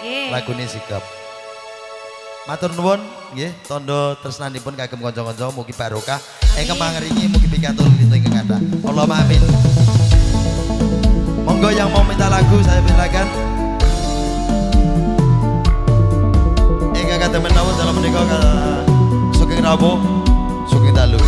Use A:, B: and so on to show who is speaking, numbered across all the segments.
A: Lagune sikap. Matur nuwun nggih tondo tresnanipun kagem kanca-kanca mugi barokah. Ingkang mangiringi mugi pikantuk lintang ingkang kathah. Allahumma amin. Monggo yang mau minta lagu saya silakan. Ingkang kadang menawa dalam menika saking rawuh saking dalu.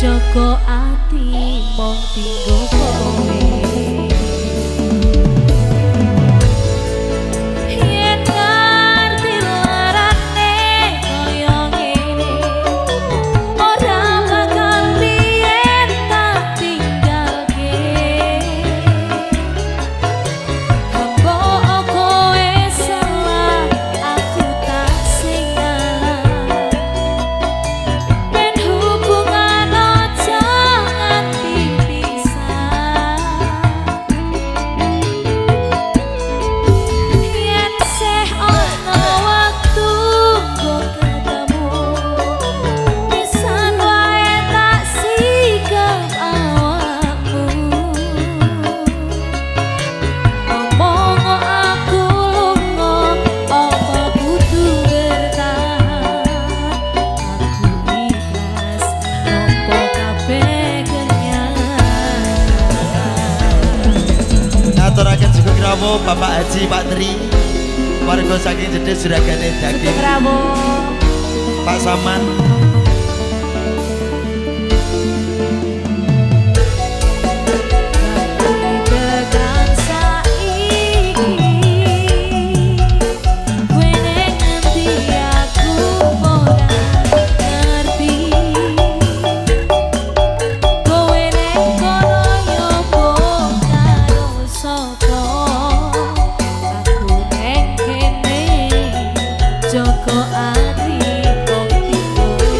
B: Joko ati mong tinggo kowe yen ngerti larane kaya ngene ora bakal biyen tak tinggalke mbok kowe salah aku tak sing ngalah ben hubungan
A: Aturaken sugeng rawuh Bapak Haji Pak Tri warga saking Jedes juragane daging
B: sugeng rawuh
A: Pak Saman
B: Joko ati mong tinggo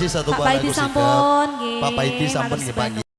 A: kasih satu
B: Pak
A: buah
B: Paidi
A: lagu sikap.
B: sampun nggih.
A: Pak Paidi sampun
B: Matur
A: nggih
B: sebanyak.
A: panggih.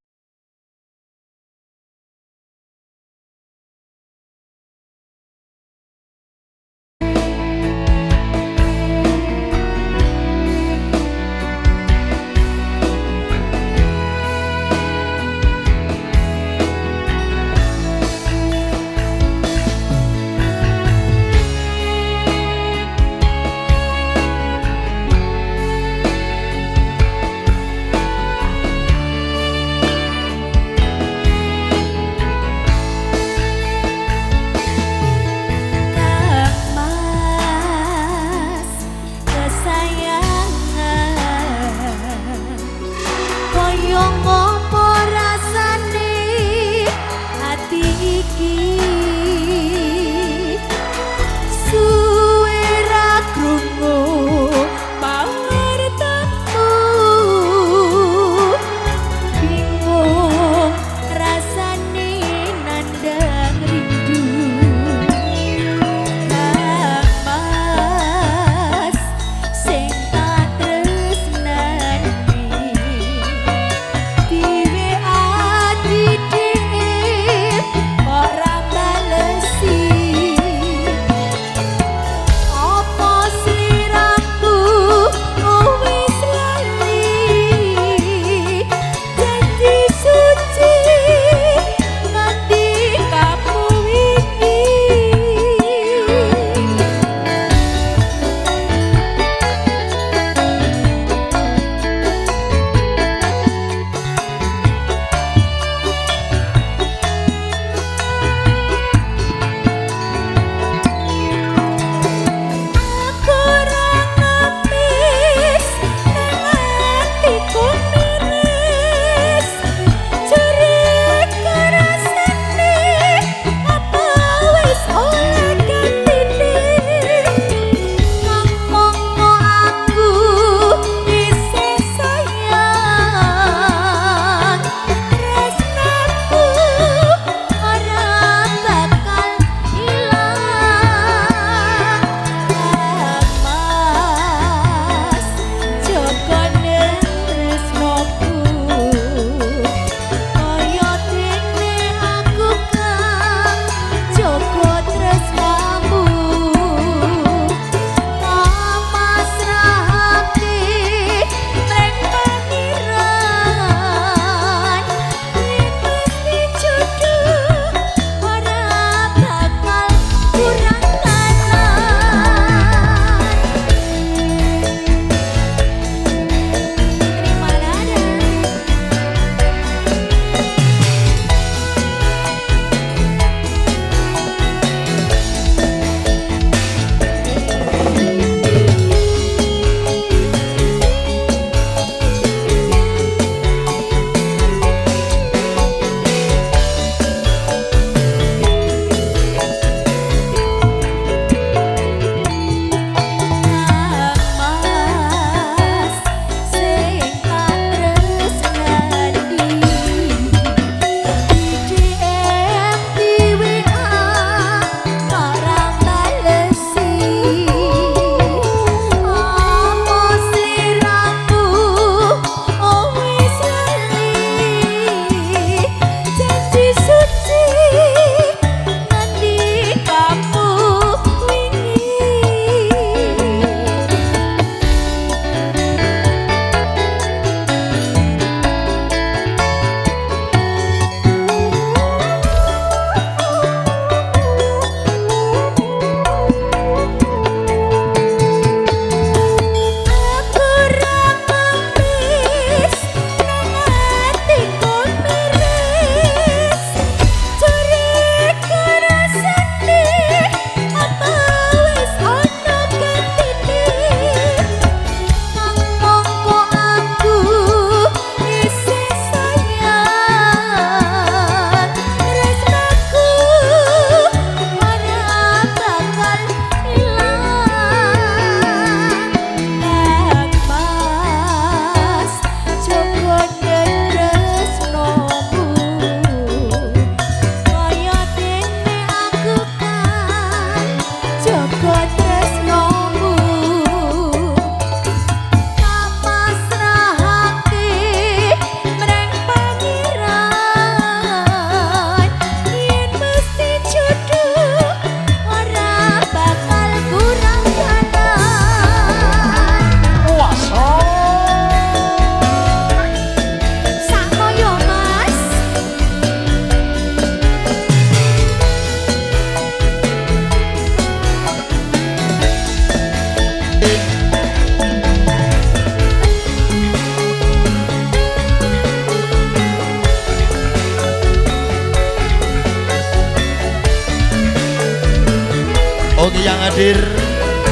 A: Oke yang hadir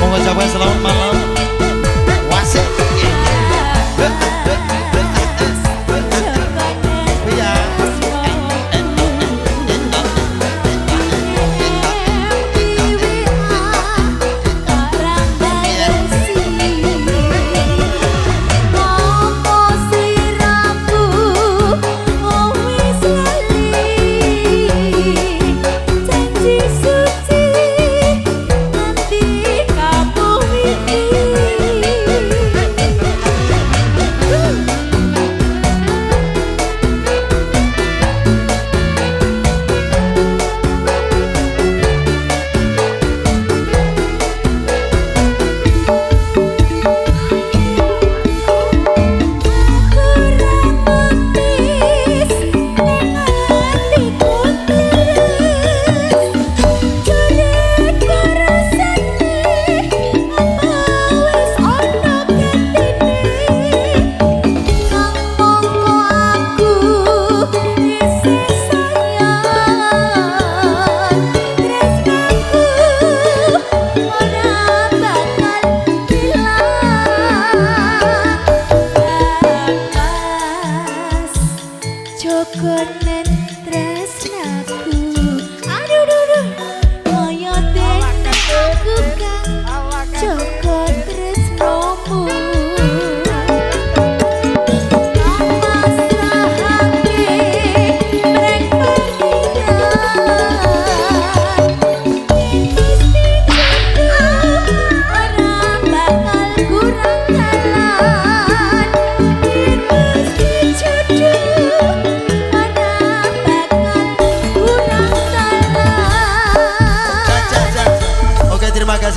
A: mengucapkan selamat malam. Wasik.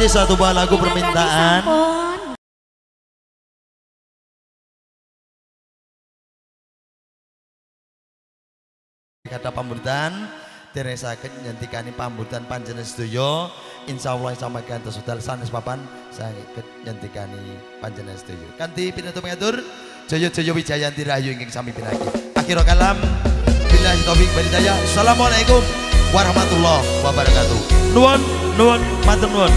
A: Satu buah lagu permintaan kata pambutan Teresa nyantikani pambutan panjenengan sedoyo insyaallah samakan tesudal sanes papan saya nyantikani panjenengan sedoyo kanthi pinetu mengatur Jaya Wijayanti Rahayu ingkang sami pinagi akhir kalam billahi taufik wal hidayah. Assalamualaikum warahmatullahi wabarakatuh. Nuwun matur nuwun.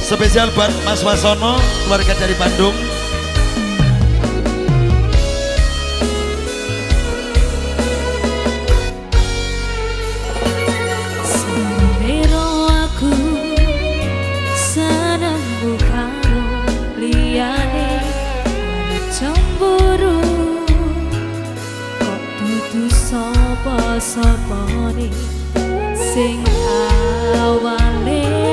A: Spesial buat Mas Wasono, keluarga dari Bandung.
B: Sembero aku seneng karo liyane anu cemburu kok dudu sapa-sapane sing awale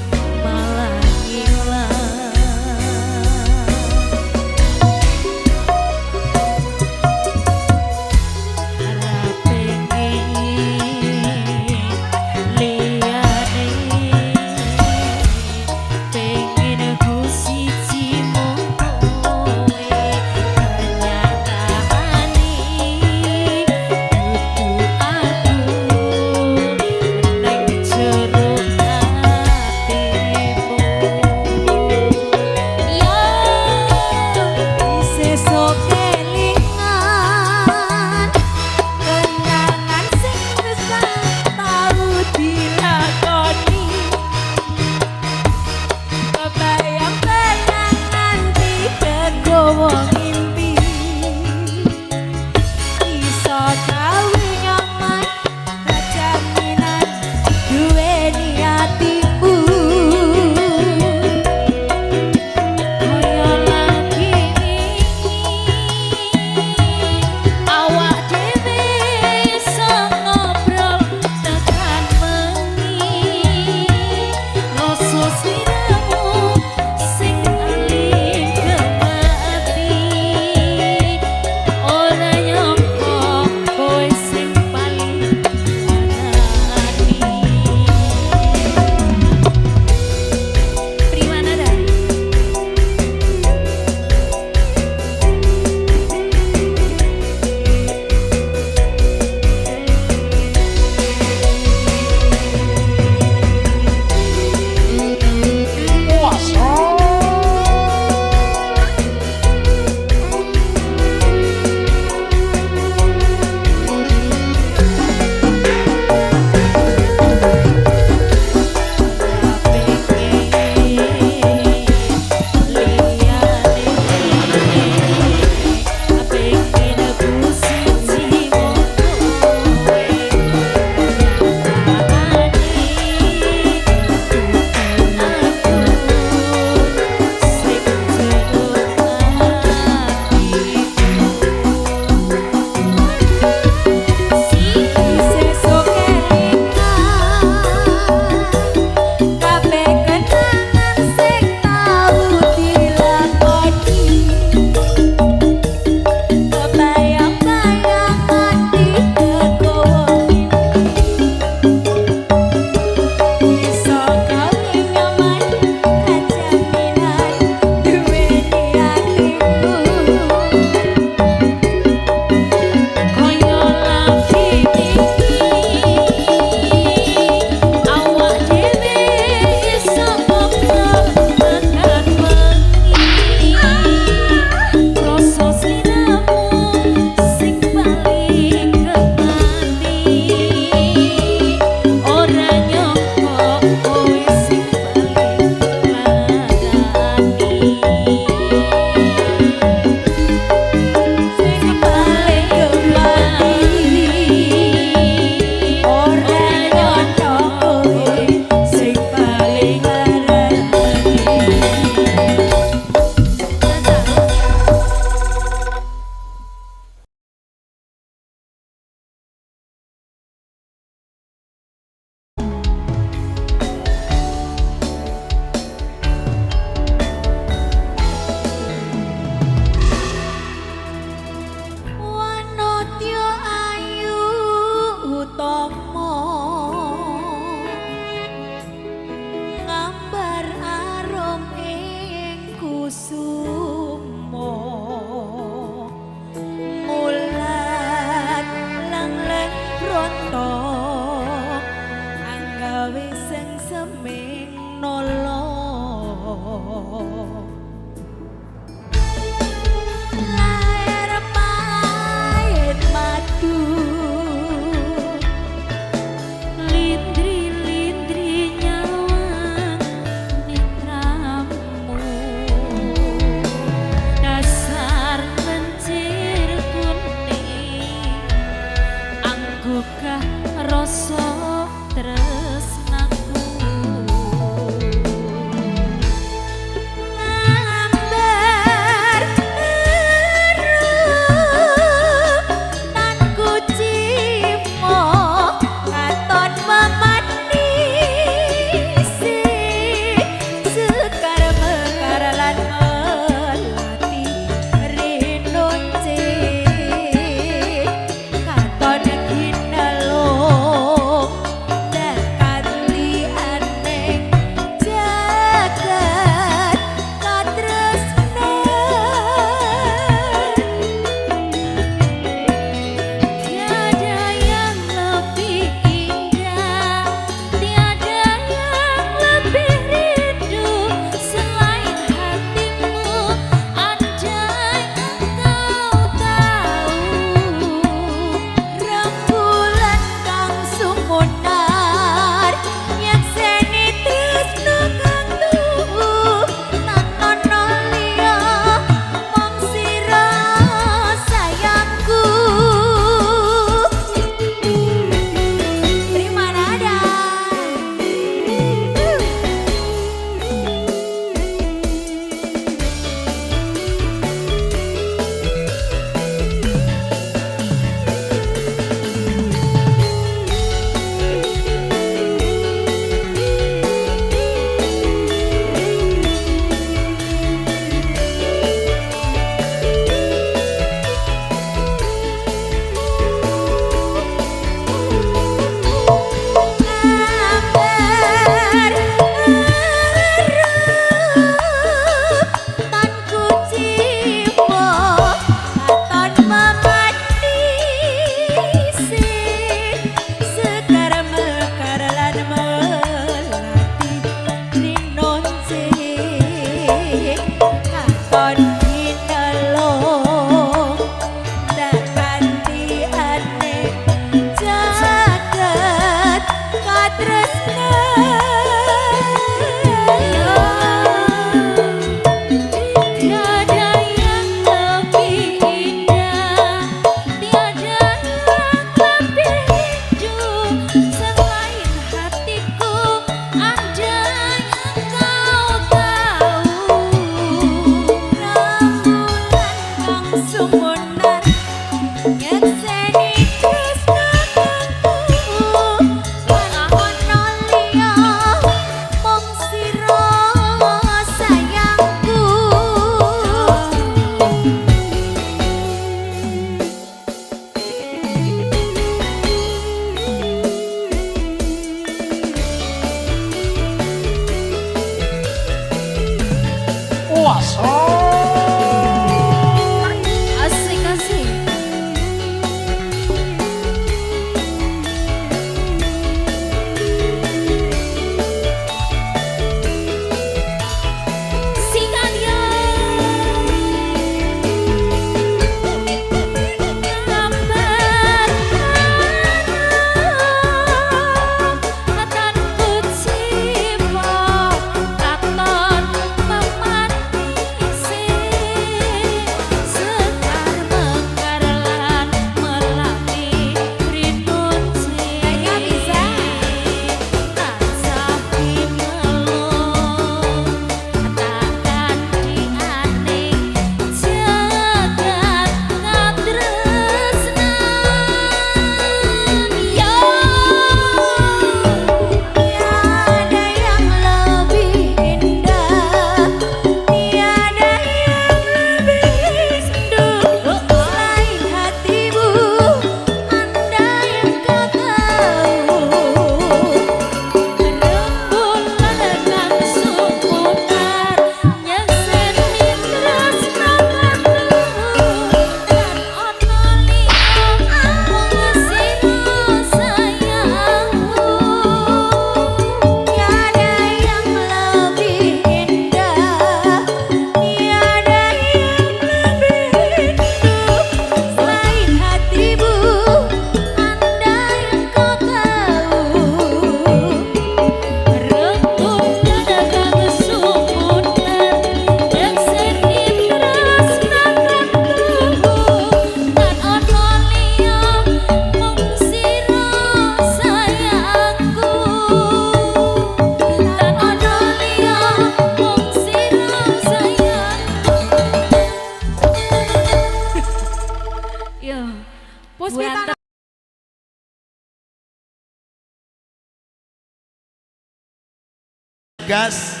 A: Gas,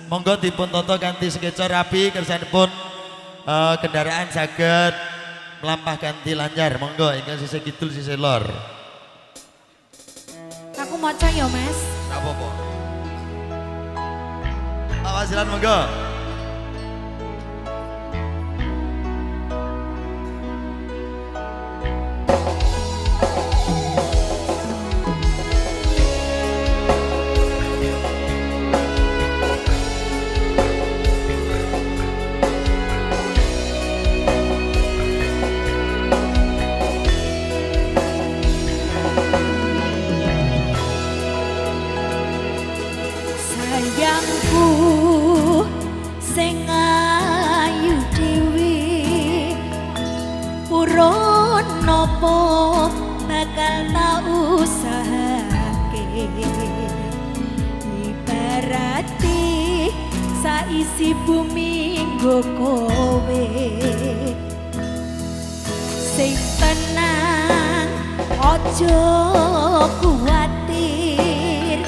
A: monggo dipun toto kanthi skeca rapi kersanipun kendaraan saged melampah kanthi lancar. Monggo ingkang sisih kidul sisih lor.
B: Aku maca ya, Mas.
A: Enggak apa-apa. Pak Wasilan monggo.
B: Sayangku sing ayu dhewe urun napa bakal tak usahake ibarate saisi bumi nggo kowe sing tenang aja kuwatir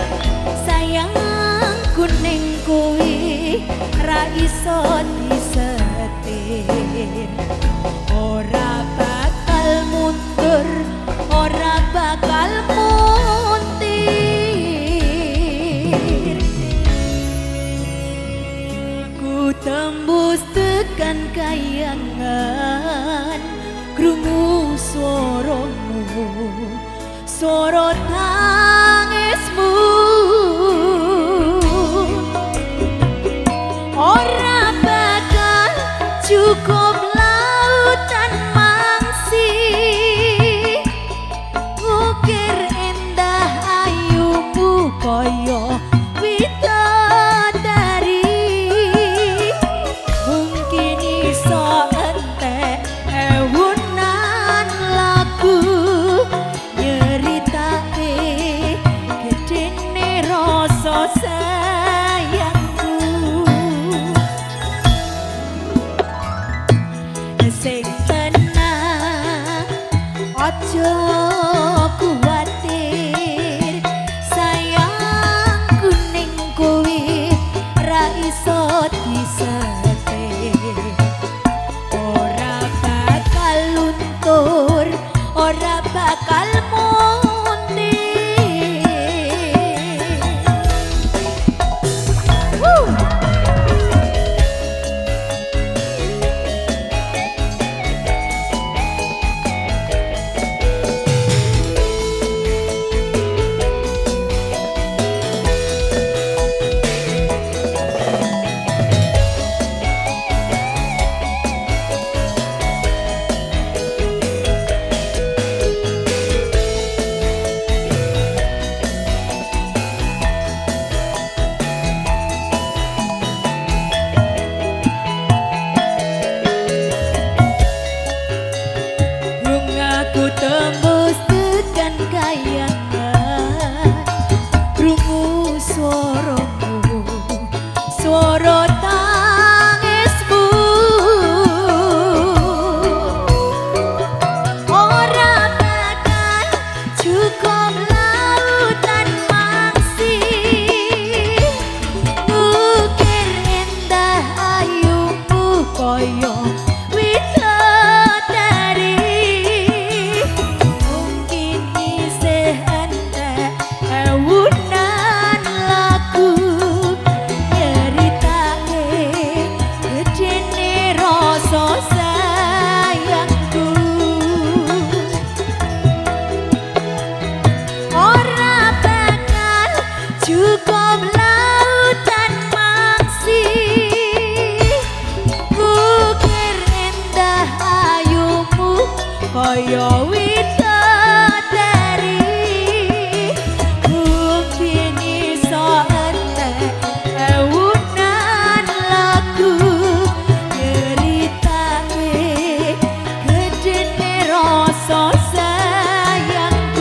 B: sayang kuning kuwi ra iso disetir ora bakal mundur ora bakal muntir ku tembus tekan kayangan krungu swaramu swara tangismu ora bakal sing tenang aja kuwatir sayangku ning kowe ra iso disetir ora bakal luntur ora bakal tembus tekan kayangan krungu swaramu swara tangismu ora bakal cukup lautan mangsi ukir indah ayumu koyo cukup lautan mangsi ukir indah ayumu kaya widodari mungkin iso entek ewunan lagu nyeritake gedene rasa sayangku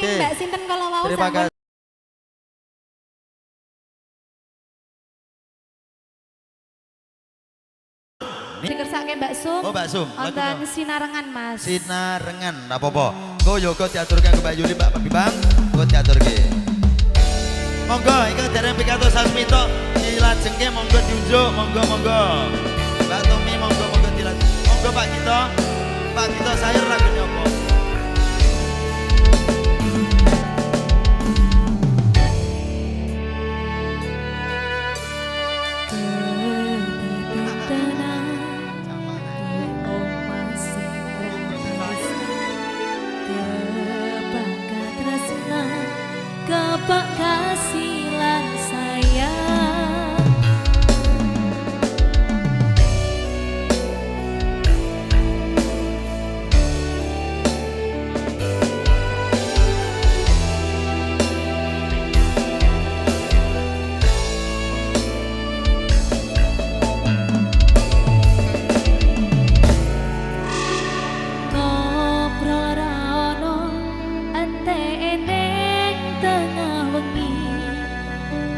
B: Mbak sinten kalau mau
A: terima kasih.
B: Dikersake Mbak Sum.
A: Oh Mbak Sum.
B: Wonten sinarengan Mas.
A: Sinarengan apa-apa. Go yoga diaturke ke Mbak Yuli Mbak Bibang. Go diaturke. Monggo iki dereng pikato sasmito dilajengke monggo diunjuk monggo. Mbak Tumi monggo dilajeng. Monggo Pak Gito. Pak Gito sayur lagune apa?
B: Kepak kasih lan sayang ngobrol ra ono entene tengah wengi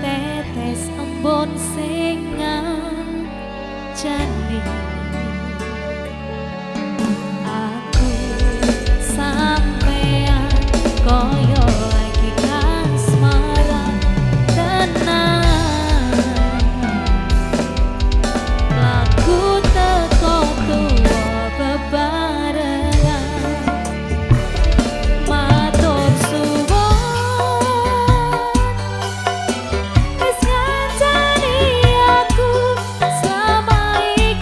B: tetes embon sing ngancani aku sampean koyo lagi kasmaran tenang laku teko tuwa bebarengan matur suwun wis ngancani aku selama iki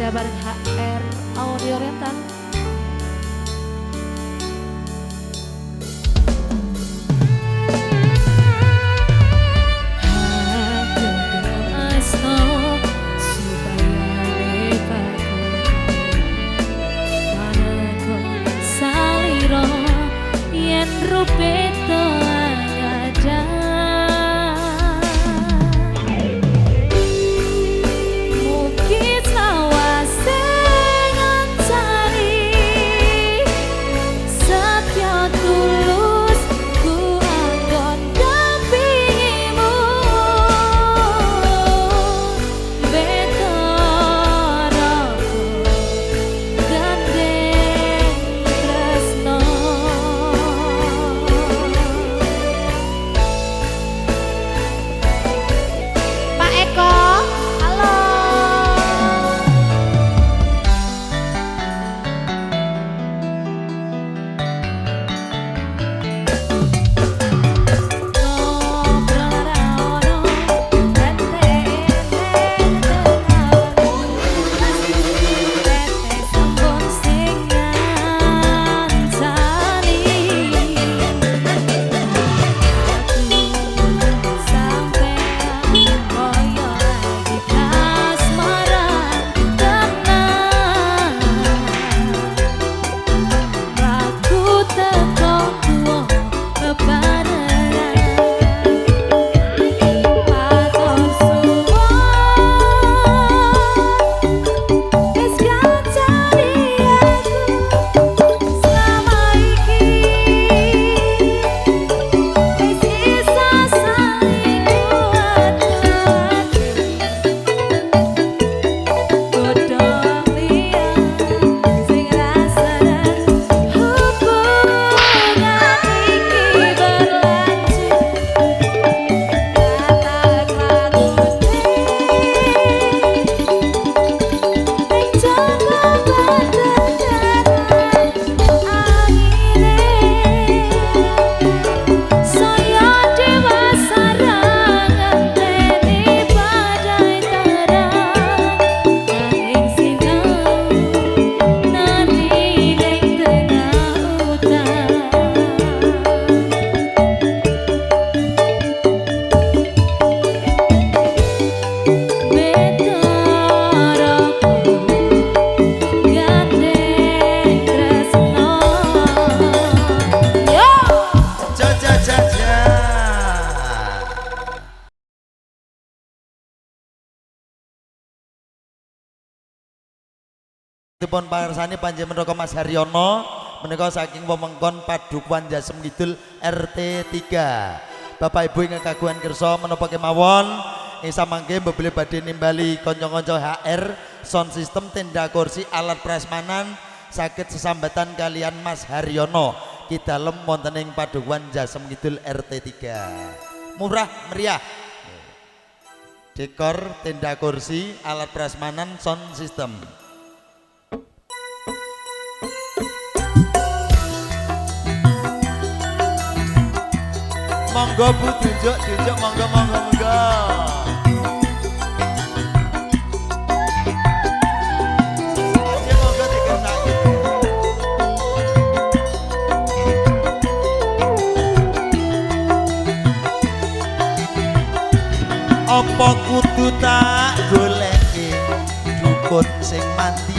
B: bareng HR Audio Rental. Rupeto ada mungkin sawase ngancani satya tulus ku anggon dampingimu betaraku gandeng tresno.
A: Dipun parsani panjenengan menika Mas Haryono menika saking wewengkon Padukuhan Jasem Kidul RT 3. Bapak Ibu ingkang kagungan kersa menapa kemawon samangke mbebeli badhe nimbali kanca-kanca HR sound system tenda kursi alat prasmanan saged sesambatan kalian Mas Haryono ki dalem wonten ing Padukuhan Jasem Kidul RT 3. Murah meriah. Dekor tenda kursi alat prasmanan sound system. Monggo Bu tunjuk monggo. Aja monggo dikersake. Apa kudu tak goleki dukun sing mati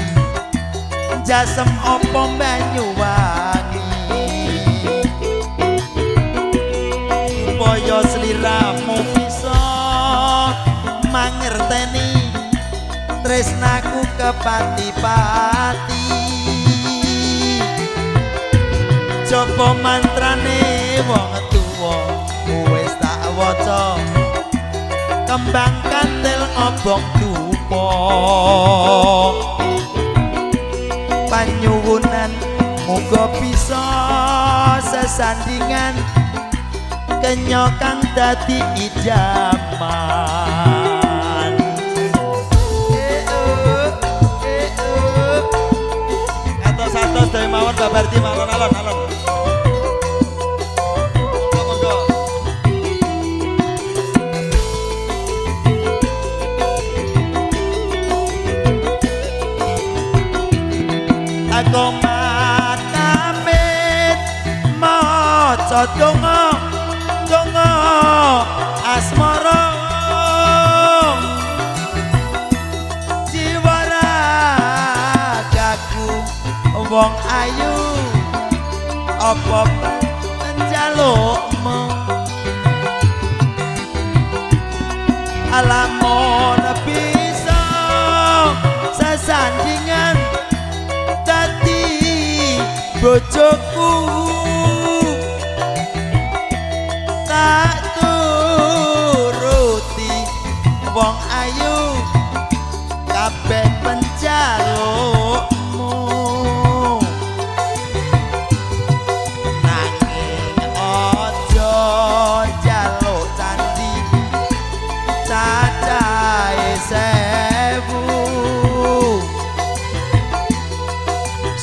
A: Jasem apa Banyuwangi supaya sliramu bisa mangerteni tresnaku kepati-pati coba mantrane wong tuwa wis tak waca kembang kantil obong dupa panyuwunan muga bisa sesandingan kenya kang dadi idaman atos-atos dari mawon babarti mawon alon-alon aku matamit maca donga asmara jiwa ragaku wong ayu apa njalukmu alamun bisa sesandingan dadi bojoku tak turuti wong ayu kabeh penjalukmu nanging aja njaluk candi cacahe 1000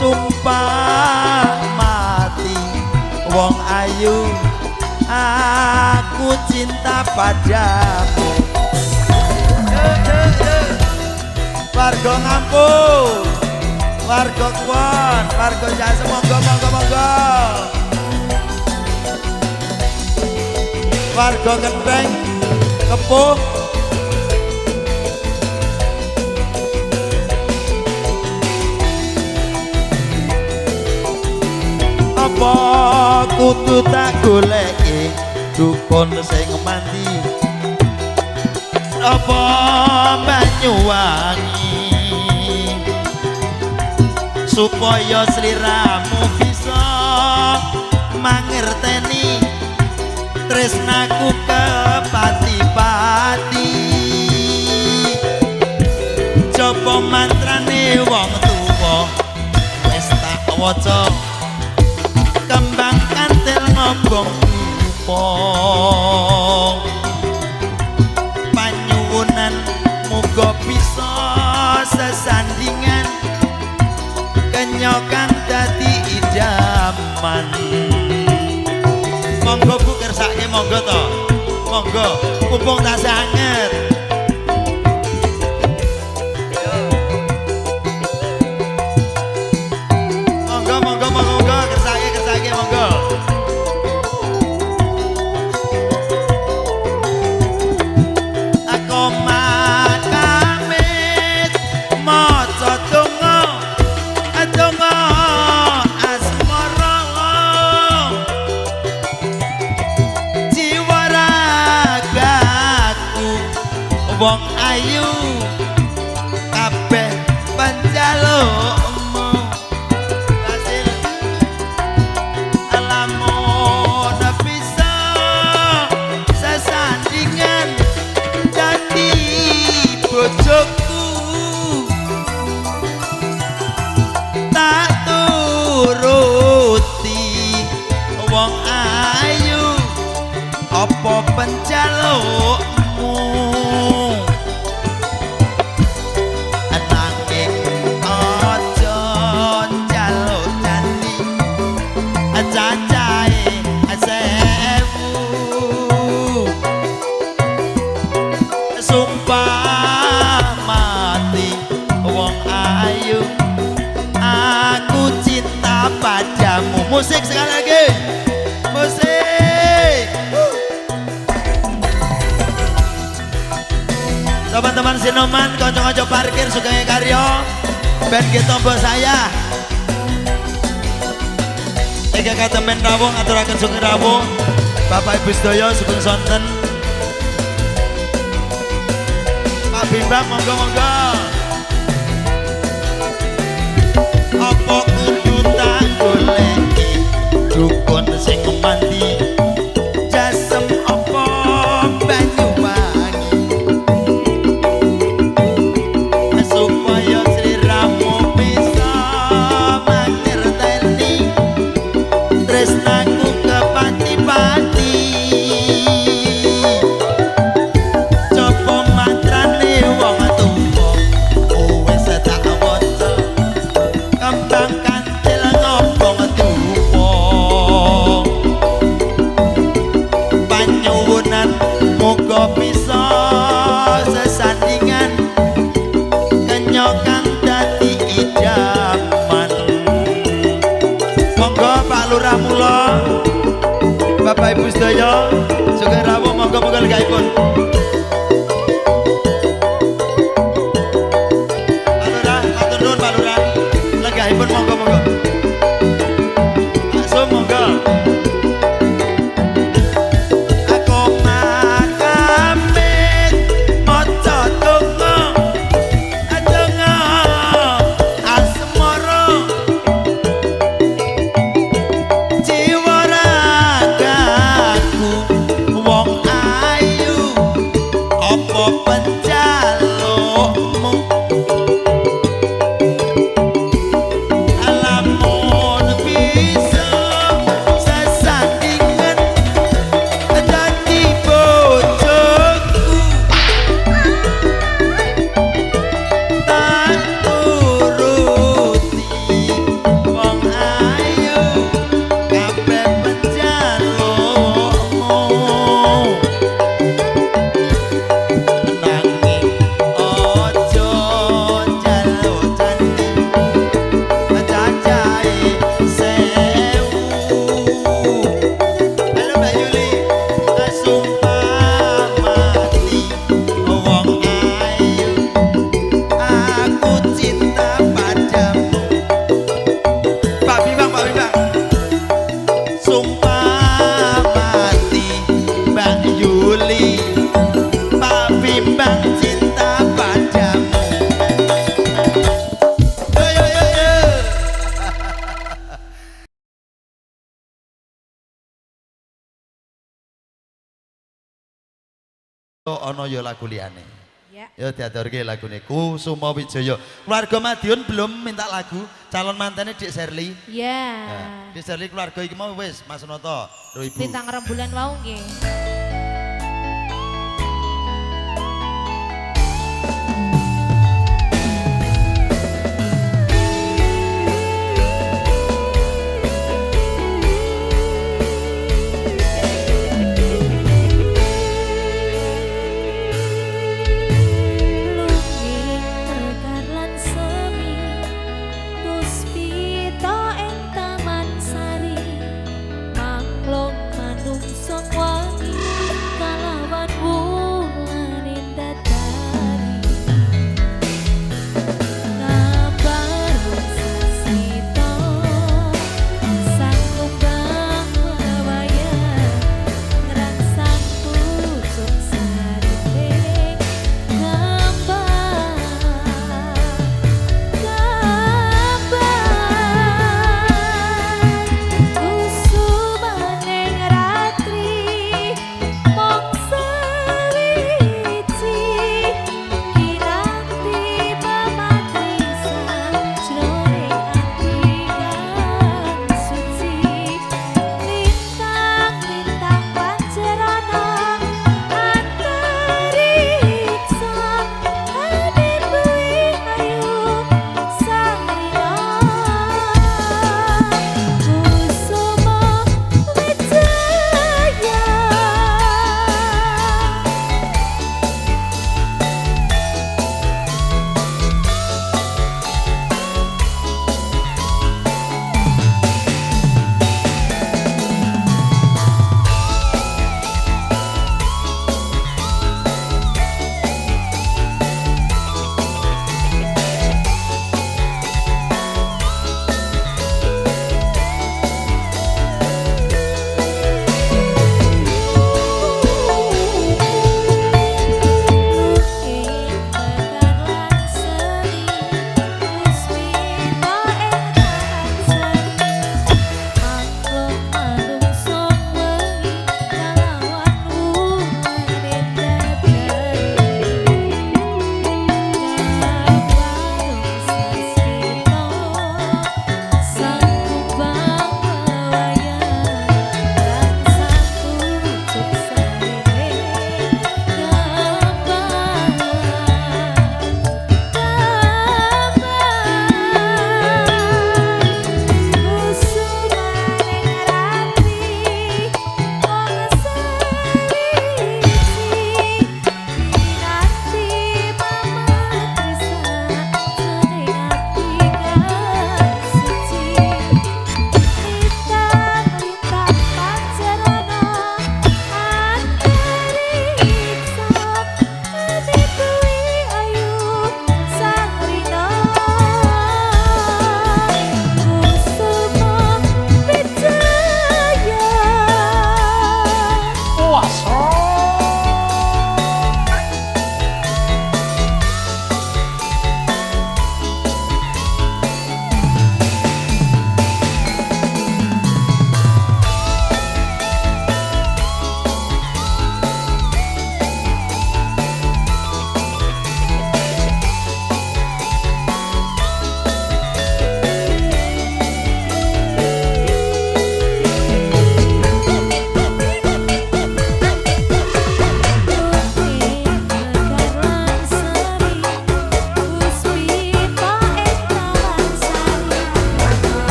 A: sumpah mati wong ayu aku cinta padamu warga ngampung warga kuon warga jasa monggo warga Kenteng Kepuh apa kudu tak goleki dukun sing mandi apa Banyuwangi supaya sliramu bisa mangerteni tresnaku kepati-pati coba mantrane wong tuwa wis tak waca kembang kantil ngombong upong panyuwunan muga bisa sesandingan kenyokan dadi idaman monggo bu kersake monggo to monggo mumpung tasih anget monggo kersake monggo aku matamit maca donga asmara jiwa ragaku wong ayu kabeh panjalukmu hasil alamun bisa sesandingan dadi bojoku tak turuti wong ayu apa penjalukmu nanging aja njaluk candi cacahe 1000 sumpah mati wong ayu aku cinta padamu musik sekali lagi musik teman-teman Sinoman konco-konco parkir Sugeng Karyo band Getombo saya Ega Katemen Rawung aturaken Sugeng Rawung Bapak Ibu sedaya Sugeng Sonten Pak Bimbang monggo apa kudu tak goleki dukun sing mandi jasem apa Banyuwangi supaya sliramu bisa mangerteni tresnaku kepati-pati coba mantrane wong tuwa Bapak Ibu sedaya sugeng rawuh monggo-monggo lenggahipun. Pak Lurah, matur nuwun Pak Lurah. Lenggahipun monggo-monggo. Langsung monggo. Aku makamit maca donga donga asmara jiwa ragaku wong ayu apa penjalukmu lamun bisa sesandingan dadi bojoku tak turuti wong ayu kabeh penjalukmu nanging ojo njaluk candi cacahe sewu. Halo Mbak Yuli, sumpah mati wong ayu aku cinta padamu. Pak Bambang, Pak Bambang, sumpah mati Mbak Yuli, Pak Bimbang cinta padamu. Yo yo yo yo. Ono yo lagu liyane.
B: Ya.
A: Yo diaturke lagune Kusuma Wijaya. Keluarga Madiun belum minta lagu, calon mantannya Dik Serli.
B: Ya.
A: Nah, Dik Serli keluarga iki mau wis Mas Noto, Ro Ibu.
B: Bintang rembulan wau nggih. Lunging tegar lan semi puspita ing taman sari manglung manungsa wangi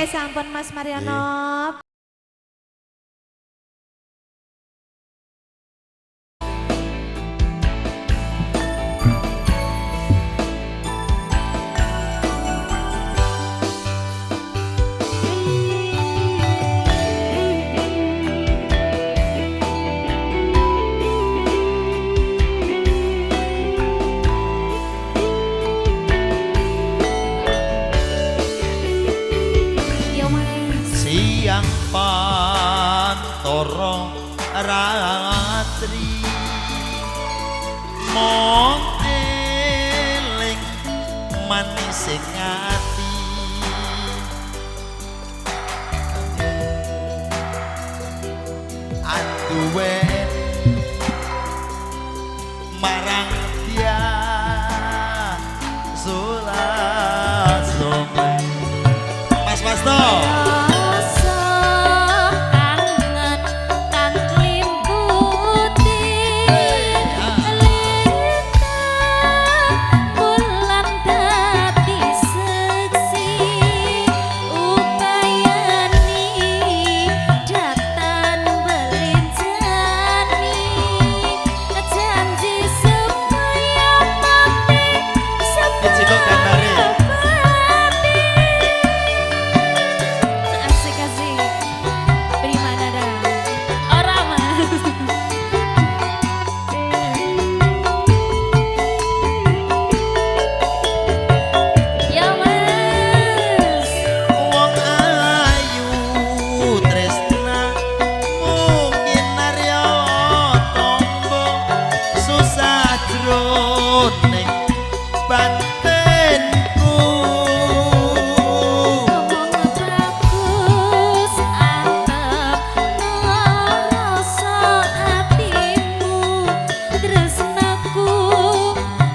B: sampun Mas Mariono. Yo Mas.
A: Siang pantoro ratri mong eling manis ing ati anduwe marang dia sulasome Mas Wasto.
B: Rasa kangen kang nglimputi lintang bulan dadi seksi upayani datan belinjani janji supaya mati
A: Iki kok gambare?
B: Asik-asik. Beri mana dah? Orang Mas. Ya Mas.
A: Wong ayu tresna mungkin narya tombo susah jroning batinku
B: Ngomong bagus atep ngerasa atimu tresnaku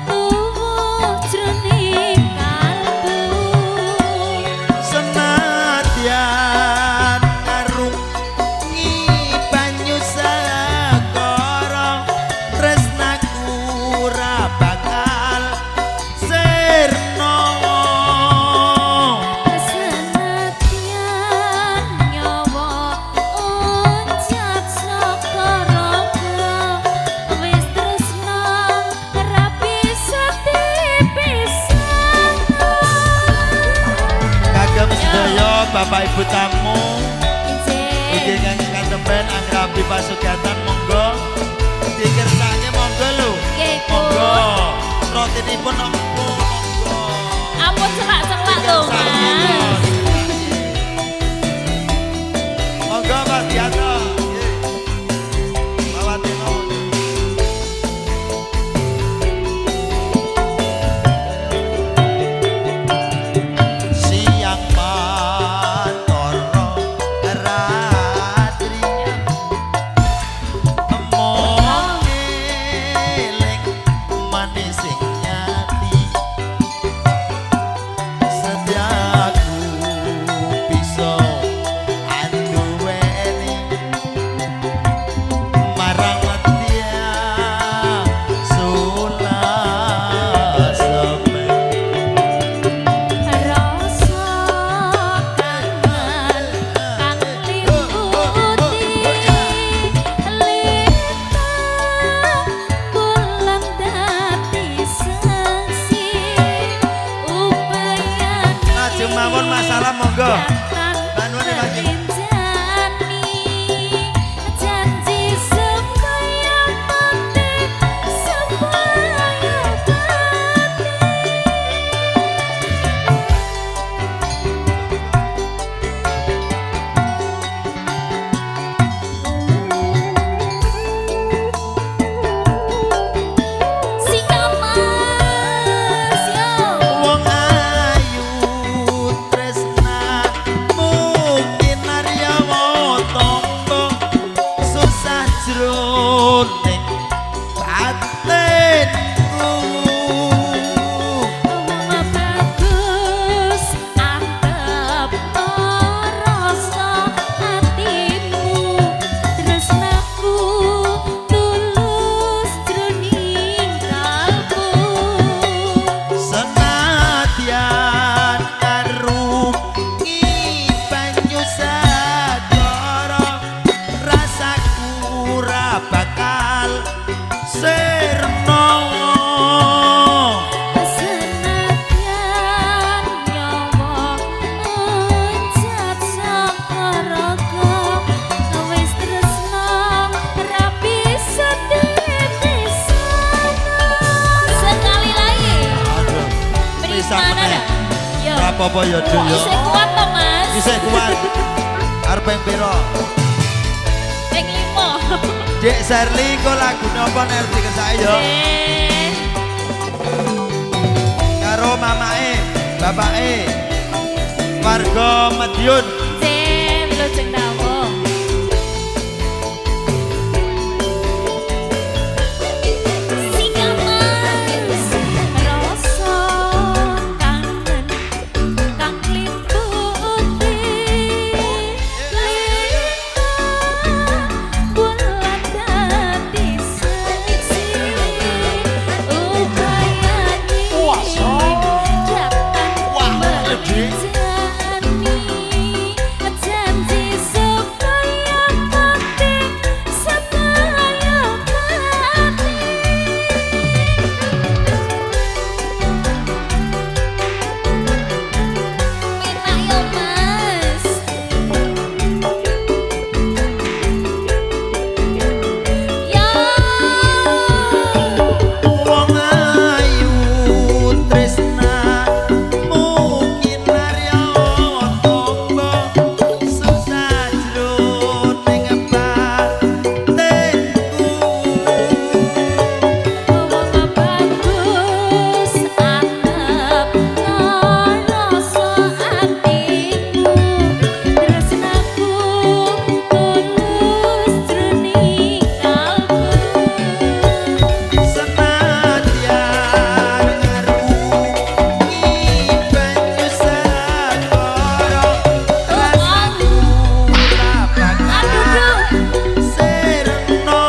B: tuwuh jroning kalbu.
A: senadyan ngarungi banyu sagara tresnaku ora bakal sirna
B: Senadyan nyawa oncat saka raga wis tresna rapi setipisan.
A: kagem sedaya Bapak Ibu tamu iki
B: Izin.
A: kangge kantemben anggrabi pasugatan monggo dikersake monggo lho
B: Nggih, Bu.
A: monggo rotinipun monggo monggo
B: Ampun celak-celak lho, Mas.
A: monggo Pak Dianto Bawa Tino siang pantoro ratri mong eling manis ing ati sediaku bisa anduweni marang dia sulaseme
B: Rasa kangen kang nglimputi lintang bulan dadi seksi upayani
A: maju mawon masalah monggo
B: datan
A: Banwani maju.
B: belinjani janji supaya mati supaya mati. Singa Mas yo.
A: wong ayu tresna Bisa
B: Mana
A: meneh.
B: dah? Yo.
A: Apa-apa ya Dul yo.
B: Isih kuat toh Mas?
A: Isih kuat. Arep ping pira?
B: Ping 5.
A: Dek Sherly kok lagune apa nek dikersake yo? Karo mamake, bapake. Warga Madiun.
B: Wilujeng dawuh. Singa Mas, rasa kangen kang liputi lintang bulan dadi seksi upayane datang menjani janji supaya mati supaya mati. Penak yo Mas. Ya.
A: Wong ayu tresna mungkin arya tombo susah jroning batenku.
B: Wong bagus atep rasa atiku tresnaku tulus jroning kalbu.
A: Senadyan ngarungi banyu segara rasaku lapakkan sirna.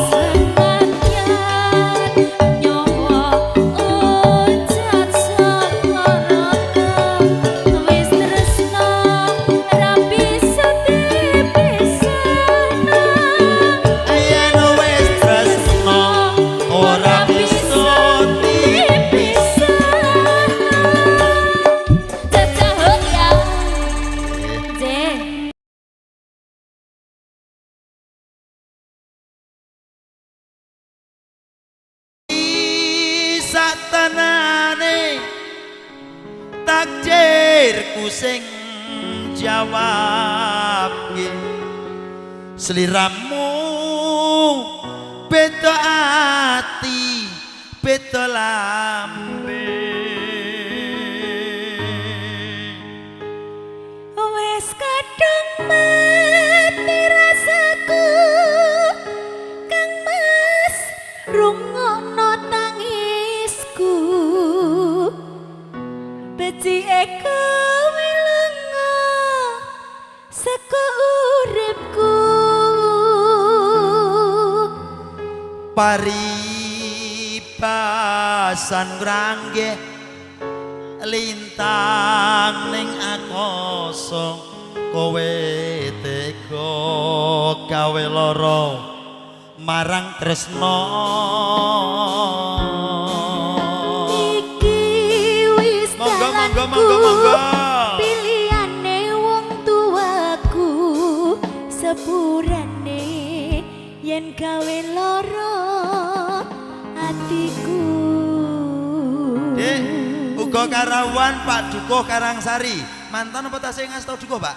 B: Senadyan nyawa ujat saka raka wis tresna ra bisa dipisahna.
A: Yen wis tresna ora bisa dipisah.
B: Cacah ya. Jeh.
A: Satanane takdirku sing jawabke sliramu beda ati beda lambe.
B: Wes kadung mati rasaku Kang Mas rungokno tangisku becike wilunga saka uripku
A: Paribasan ngranggeh lintang ning akasa kowe tega gawe lara marang tresna.
B: Iki wis
A: Monggo, monggo,
B: dalanku,
A: monggo, monggo.
B: pilihane wong tuaku sepurane yen gawe lara atiku.
A: Dek, uga karawan Pak Dukuh Karangsari. Mantan apa tasih ngastau Dukuh, Pak?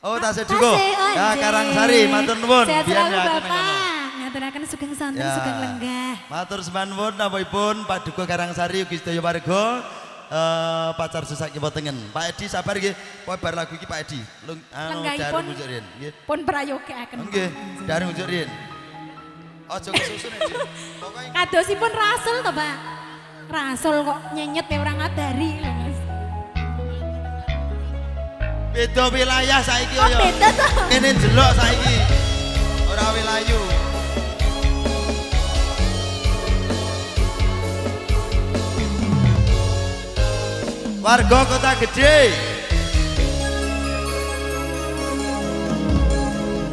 A: Oh, tasih Dukuh. Ya, Karangsari, matur nuwun.
B: Sehat
A: Biyen
B: selalu
A: ya, aku
B: Bapak.
A: ngono.
B: Ngaturaken sugeng santen,
A: Ya.
B: sugeng lenggah.
A: Matur sembah nuwun napapun Pak Dukuh Karangsari ugi sedaya warga pacar sesak kiwa tengen. Pak Edi sabar nggih. Pokoke bar lagu iki Pak Edi.
B: Lenggahipun.
A: Darung unjuk riyen nggih.
B: Pun prayogaken.
A: Nggih, darung unjuk riyen. Aja kesusun Edi. Pokoke
B: Kadosipun rasul to, Pak? Rasul kok nyenyet ya orang ngadari lho, Mas.
A: beda wilayah saiki
B: Oh,
A: ya.
B: beda to.
A: Kene jelok saiki. Ora wilayu. Warga Kota Gede.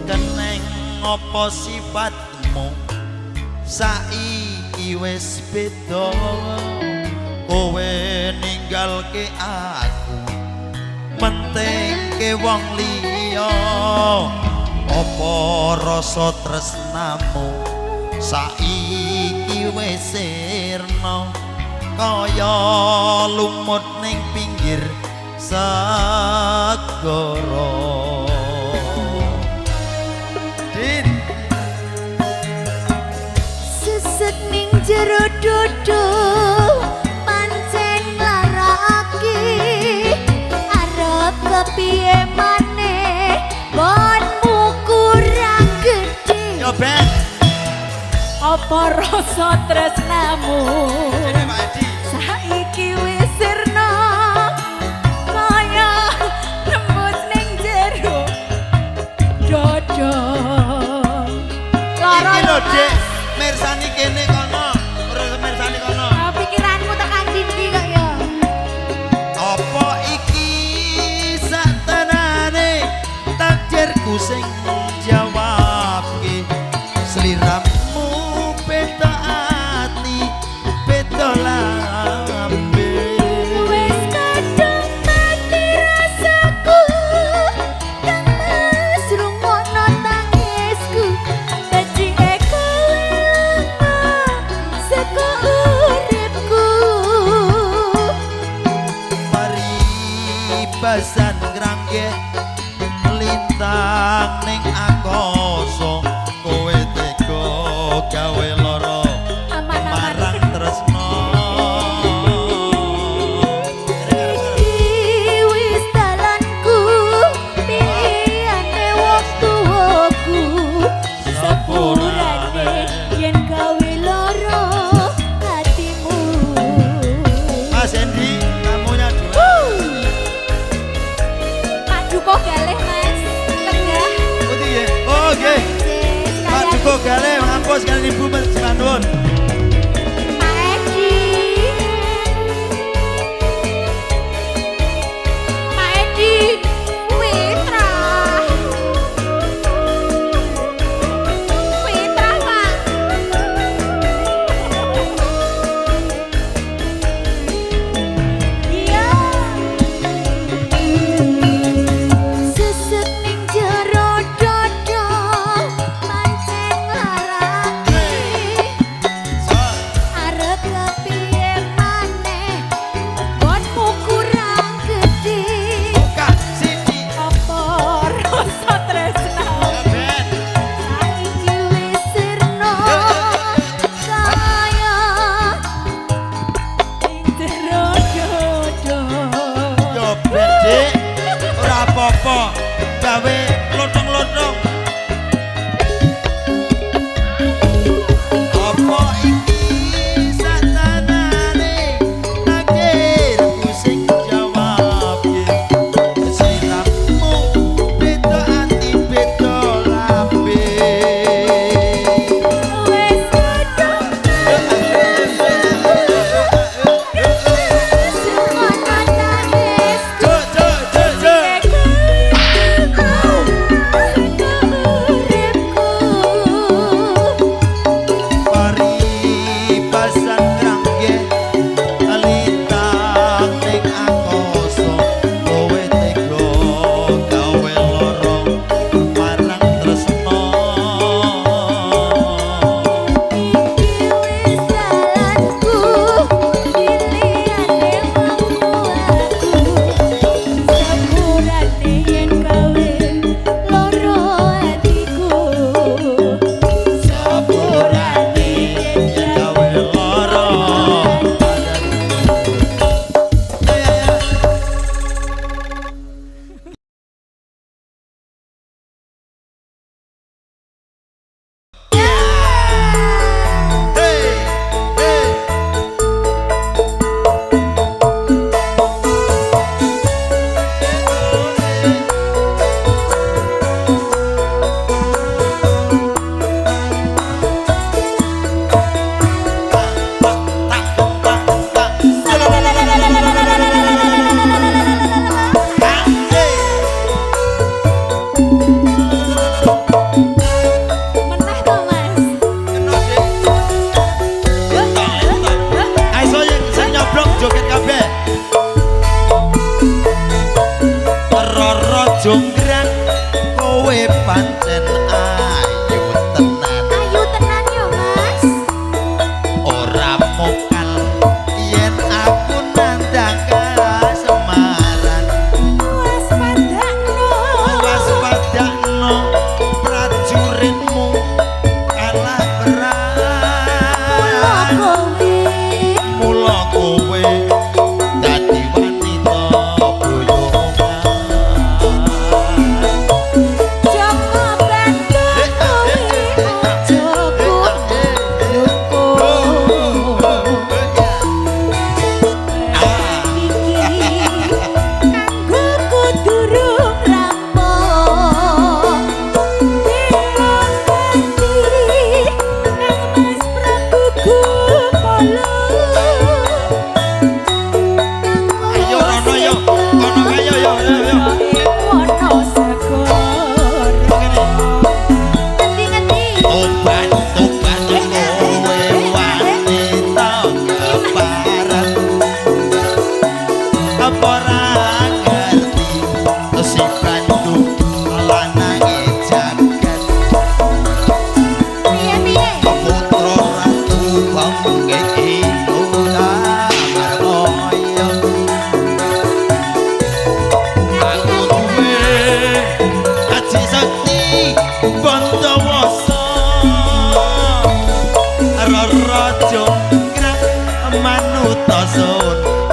A: Keneng apa sifatmu saiki wis beda kowe ninggalke aku mentengke wong liya apa rasa tresnamu saiki wis sirna kaya lumut ning pinggir segara. Din
C: sesek ning jero dodo pancen nglarake arep kepiye maneh bonmu kurang gedhe
A: yo Ben
B: Apa rasa tresnamu
A: ini Pak Edi
B: saiki wis sirna kaya rembut ning jero dodo.
A: iki lho Dik mirsani kene kono terus mirsani kono
C: pikiranmu tekan ndi kok ya
A: apa iki satenane takdirku sing jawabke sliramu beda ati beda lambe
C: wis kadung mati rasaku temes rungokno tangisku dadi kowe saka uripku
A: paribasan ngrangge lintang ning akasa kowe tega gawe lara marang tresno
C: iki wis dalanku piliane wong tuwaku sepurane yen gawe lara hatimu
A: Mas Endi kamunya dua
C: madu kok galih mas lenggah
A: putih ya oh oke Pak Duko gale ngampus kalian ibu menjelaskan nuwun
C: Pak Edi Pak Edi Witra Witra Pak iya sesek ning jero dodo pancen nglarake arep kepiye maneh bonmu kurang gedhe
A: buka sini
B: Apa rasa tresnamu
A: ya Ben
C: saiki wis sirna kaya
B: ning jero dodo.
A: yo Ben Dik ora apa-apa gawe lotong-lotong apa iki satanane takdirku sing jawabke sliramu beda ati beda lambe
C: wis kadung sirna tangisku
A: Cuk, cuk, cuk, cuk. Paribasan ngrangge lintang ning akasa kowe tega gawe lara marang tresno sepurane gawe lara hey hey
B: Meneh to Mas.
A: Ayo sing nyoblok joget kabeh. Roro jonggrang kowe pancen ayu tenan
C: Ayu tenan yo Mas
A: ora mokal yen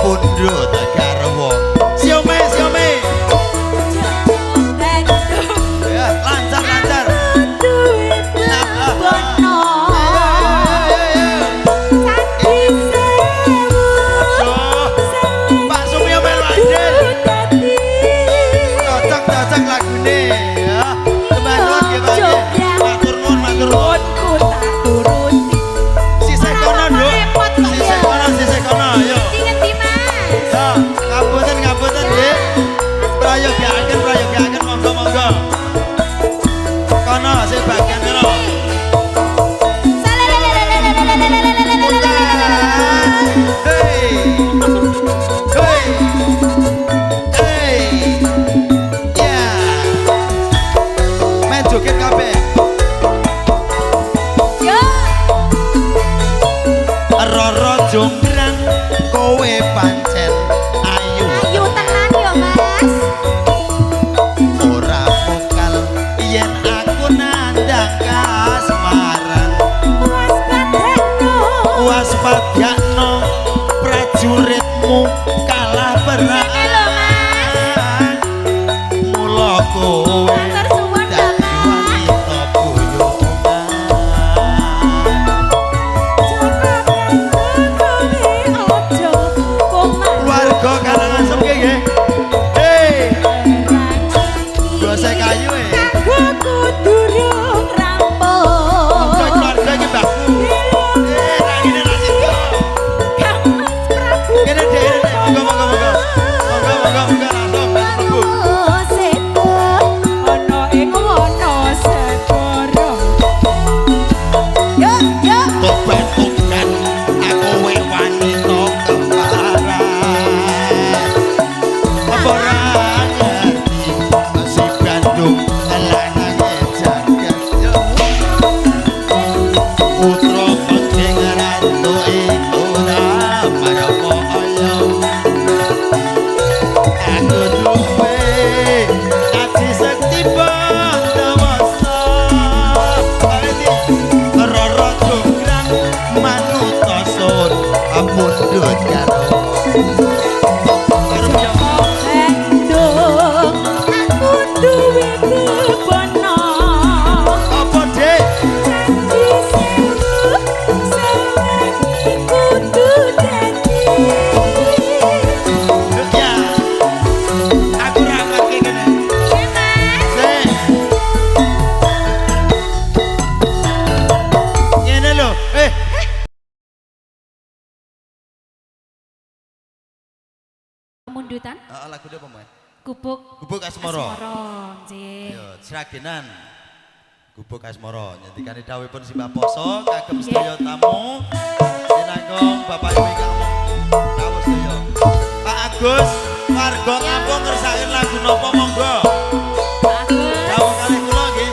A: pundut garwa. Siome, siome. Ya, lancar, lancar. Pak Sumio melu andel. Cocok lagune ya. Kebantuan nggih Pak nggih. Matur nuwun, matur nuwun. Sisih kono, Nduk. Sisih kono, ayo. Ya, ngapunten nggih. Prayogiaken monggo. Kono sing bagian kono. Joget kabeh. Roro jonggrang kowe pancen ayu.
C: Ayu tenan yo Mas.
A: Ora vokal yen aku nandang kasmaran. Waspadakno prajuritmu kalah perang. Mula kowe
B: Mundutan.
A: Lagu apa Mbak?
B: Gubuk
A: Asmara.
B: Nggih.
A: Yo, sragenan. Gubuk Asmara. Nyendikane dawuhipun simbah poso kagem sedaya tamu. Sinanggung Bapak Ibu ingkang rawuh sedaya. Pak Agus, warga kampung ngersakaken lagu napa monggo? Dawuh kalih kula nggih.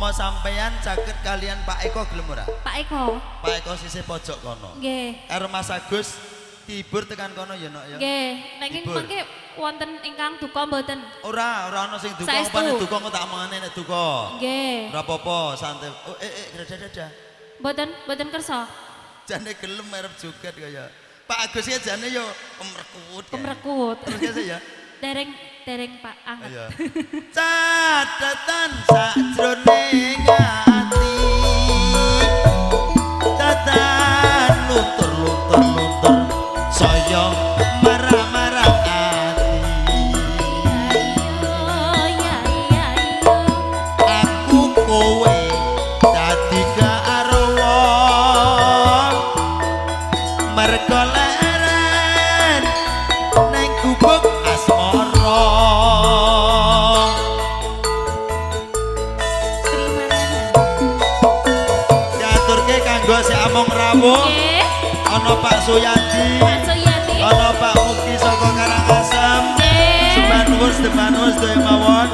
A: Upama sampeyan saged kalian Pak Eko gelem ora?
B: Pak Eko.
A: Pak Eko sisih pojok kono.
B: Nggih.
A: Karo Mas Agus tibur tekan kono ya nok ya.
B: Nggih, nanging
A: Tibur.
B: mengke wonten ingkang duka mboten?
A: Ora ana sing duka
B: Saestu.
A: upane duka kok tak omongane nek duka.
B: Nggih.
A: Ora apa-apa, santai. Oh, dada.
B: Mboten kersa.
A: Jane gelem arep joget kaya. Pak Agus ya jane yo kemrekut.
B: Kemrekut.
A: Terus ya ya.
B: Dereng Pak anget.
A: Iya. Catatan sajroning ati. Tatan luntur saya marah-marah ati.
B: Iya.
A: Aku kowe dadi garwa. Mergo leren neng gubuk asmara. Diaturke kanggo si Among Rawuh.
B: Nggih.
A: Ana Pak Suyadi.
B: Pak Suyati.
A: Ana Pak Mukti saka Karangasem.
B: Nggih.
A: Semanus doyo mawon.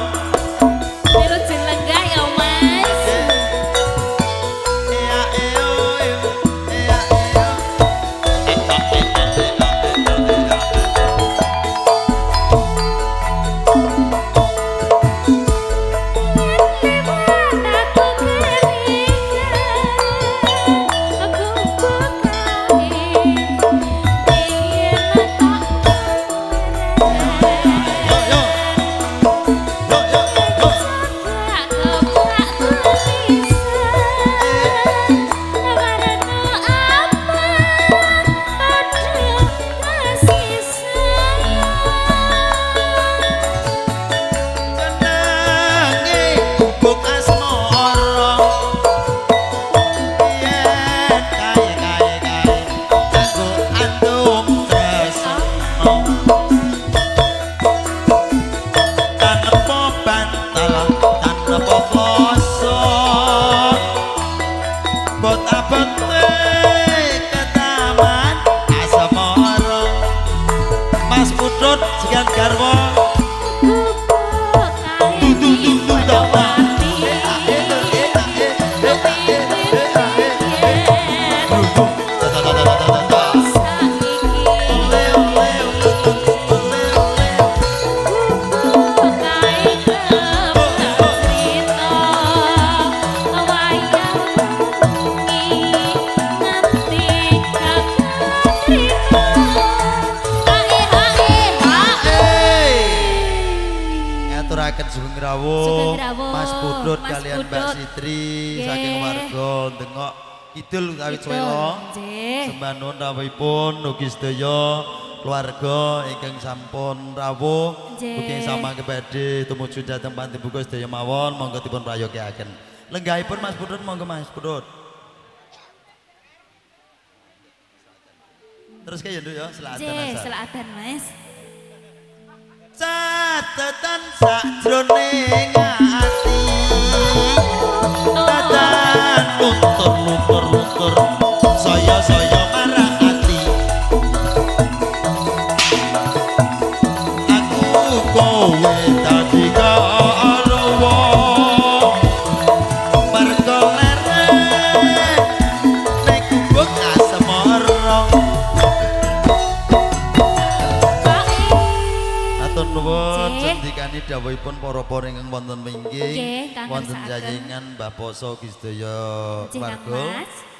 B: Niru jenenggah ya, Mas.
A: Ea eo eo, ea eo. Yo yo. Yo yo yo. Senenge gubuk asmara. Yen kae aku antum tresno. Tanpa bantal, tanpa kloso. Bot-abote ke taman asmara. Mas Putut sekian garwa. Ngaturaken Sugeng Rawuh,
B: Sugeng Rawuh,
A: Mas Putut
B: Mas
A: kalian Mbak
B: Putut.
A: Sitri
B: Nggih.
A: saking warga Dengok Kidul utawi
B: Kidul,
A: Swela.
B: nggih.
A: Sembah nuwun rawuhipun ugi sedaya keluarga ingkang sampun rawuh
B: Nggih.
A: ugi sama kebadhe tumuju dhateng panti buka sedaya mawon monggo dipun prayogiaken. Lenggahipun Mas Putut monggo Mas Putut. Terus kaya nduk ya selatan
B: Nggih,
A: asal.
B: selatan, Mas.
A: Catatan sajroning ati. Tatan luntur saya marah ati. Aku kowe dadi garwa. Mergo leren nek gubuk asmara. Atur nuwun
B: Nggih.
A: sendikani dawuhipun para ingkang wonten
B: Nggih,
A: minggih
B: kang
A: wonten
B: ngersakaken.
A: jajengan Mbah Poso ugi sedaya
B: Nggih, Kang
A: warga.
B: Mas.